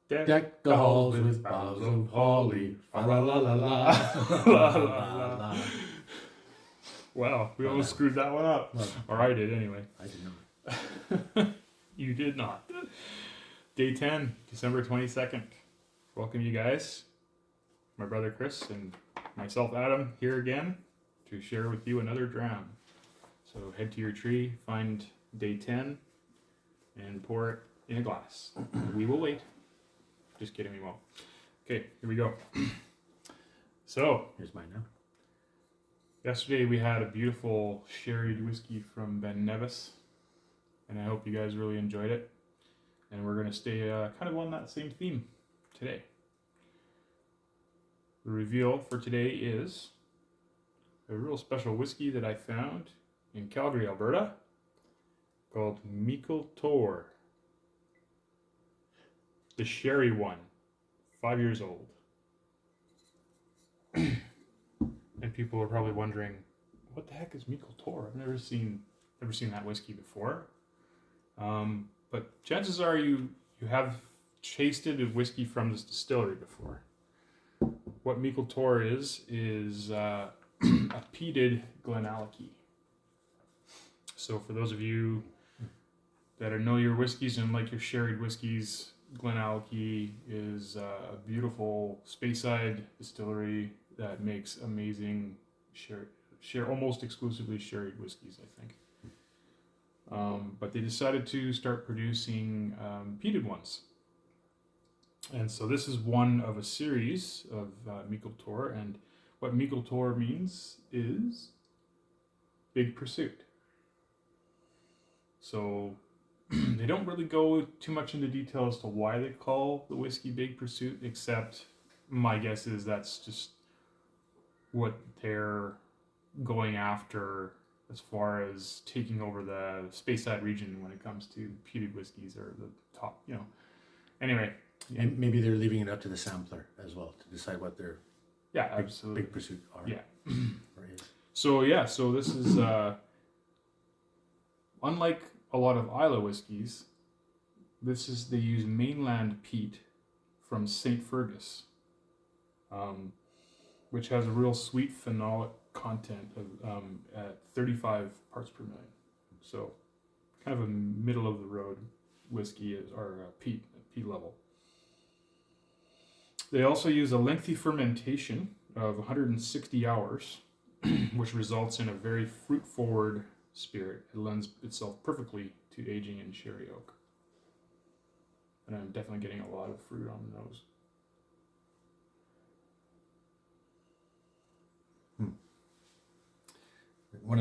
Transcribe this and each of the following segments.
Deck the halls with boughs of holly. Fa la la la la. La la la. Wow, we almost screwed that one up. Well, or I did anyway. I did not. You did not. Day 10, December 22nd. Welcome you guys. My brother Chris and myself Adam here again to share with you another dram. So head to your tree, find day 10, and pour it in a glass. We will wait. Just kidding, we won't. Okay, here we go. So, Here's mine now. yesterday we had a beautiful sherried whiskey from Ben Nevis, and I hope you guys really enjoyed it. And we're going to stay kind of on that same theme today. The reveal for today is a real special whiskey that I found in Calgary, Alberta, called Michael Tor. The sherry one, 5 years old. And people are probably wondering, what the heck is Michael Tor? I've never seen that whiskey before. But chances are you have tasted a whiskey from this distillery before. What Michael Tor is a peated Glenallachie. So for those of you that know your whiskeys and like your sherried whiskeys, Glenallachie is a beautiful Speyside distillery that makes amazing almost exclusively sherried whiskeys, I think. But they decided to start producing peated ones. And so this is one of a series of Michael Tor, and what Michael Tor means is big pursuit. So they don't really go too much into detail as to why they call the whiskey Big Pursuit, except my guess is that's just what they're going after as far as taking over the Speyside region when it comes to peated whiskeys, or the top, Anyway. And maybe they're leaving it up to the sampler as well to decide what their absolutely. big pursuit are. Yeah. Or is. So this is unlike a lot of Islay whiskeys, they use mainland peat from St. Fergus, which has a real sweet phenolic content of at 35 parts per million. So kind of a middle of the road whiskey or peat level. They also use a lengthy fermentation of 160 hours, which results in a very fruit-forward spirit. It lends itself perfectly to aging in sherry oak. And I'm definitely getting a lot of fruit on the nose. When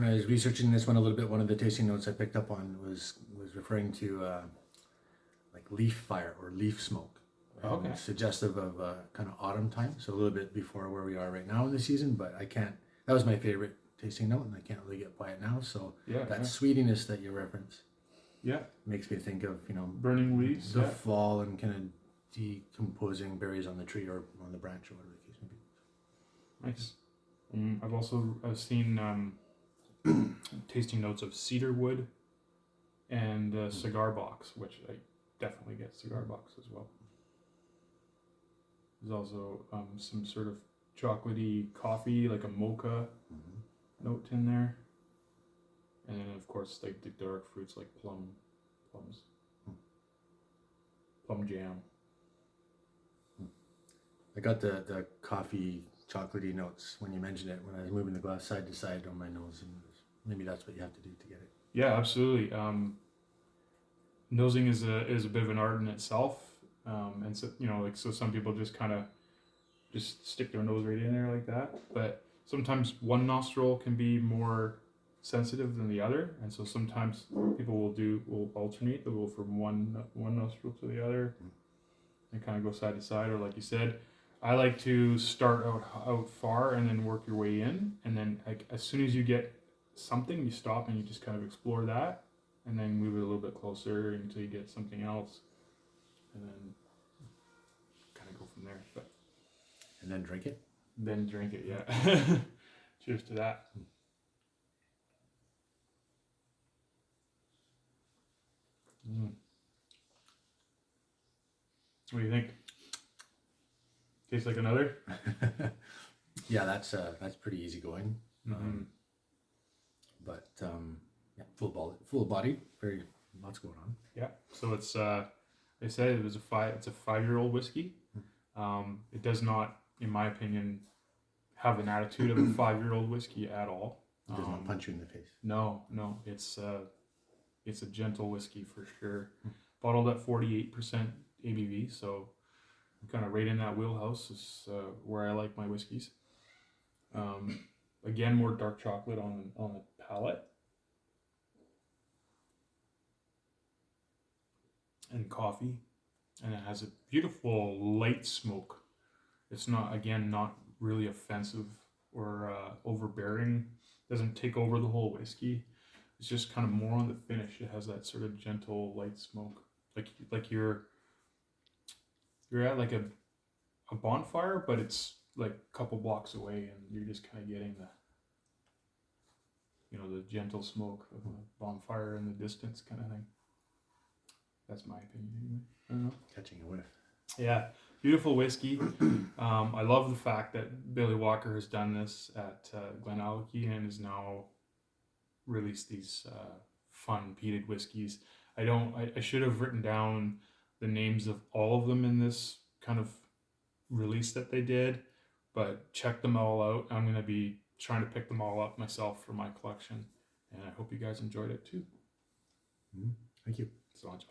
I was researching this one a little bit, one of the tasting notes I picked up on was referring to like leaf fire or leaf smoke. Okay. Suggestive of kind of autumn time, so a little bit before where we are right now in the season, but I can't, that was my favorite tasting note and I can't really get by it now, so that sweetiness that you reference makes me think of, burning leaves, the fall and kind of decomposing berries on the tree or on the branch or whatever the case may be. Nice. I've seen tasting notes of cedar wood and cigar box, which I definitely get cigar box as well. There's also some sort of chocolatey coffee, like a mocha note in there. And then, of course, like the dark fruits like plums, plum jam. I got the coffee chocolatey notes when you mentioned it, when I was moving the glass side to side on my nose, and maybe that's what you have to do to get it. Yeah, absolutely. Nosing is a bit of an art in itself. And so, so some people just kind of just stick their nose right in there like that. But sometimes one nostril can be more sensitive than the other. And so sometimes people will alternate. They'll go from one nostril to the other and kind of go side to side. Or like you said, I like to start out far and then work your way in. And then as soon as you get something, you stop and you just kind of explore that. And then move it a little bit closer until you get something else. And then kind of go from there. And then drink it? Then drink it, yeah. Cheers to that. What do you think? Tastes like another? Yeah, that's pretty easy going. Mm-hmm. But yeah, full body, very lots going on. Yeah. So it's they said it's a 5-year-old whiskey. It does not, in my opinion, have an attitude of a 5-year-old whiskey at all. It does not punch you in the face. No, it's a gentle whiskey for sure. Bottled at 48% ABV, so kind of right in that wheelhouse is where I like my whiskeys. Again, more dark chocolate on the palate. And coffee, and it has a beautiful light smoke. It's not really offensive or overbearing. Doesn't take over the whole whiskey. It's just kind of more on the finish. It has that sort of gentle light smoke, like you're at like a bonfire, but it's like a couple blocks away, and you're just kind of getting the gentle smoke of a bonfire in the distance kind of thing. That's my opinion anyway. I don't know. Catching a whiff. Yeah, beautiful whiskey. I love the fact that Billy Walker has done this at Glenallachie and has now released these fun peated whiskeys. I should have written down the names of all of them in this kind of release that they did, but check them all out. I'm going to be trying to pick them all up myself for my collection, and I hope you guys enjoyed it too. Thank you. So much.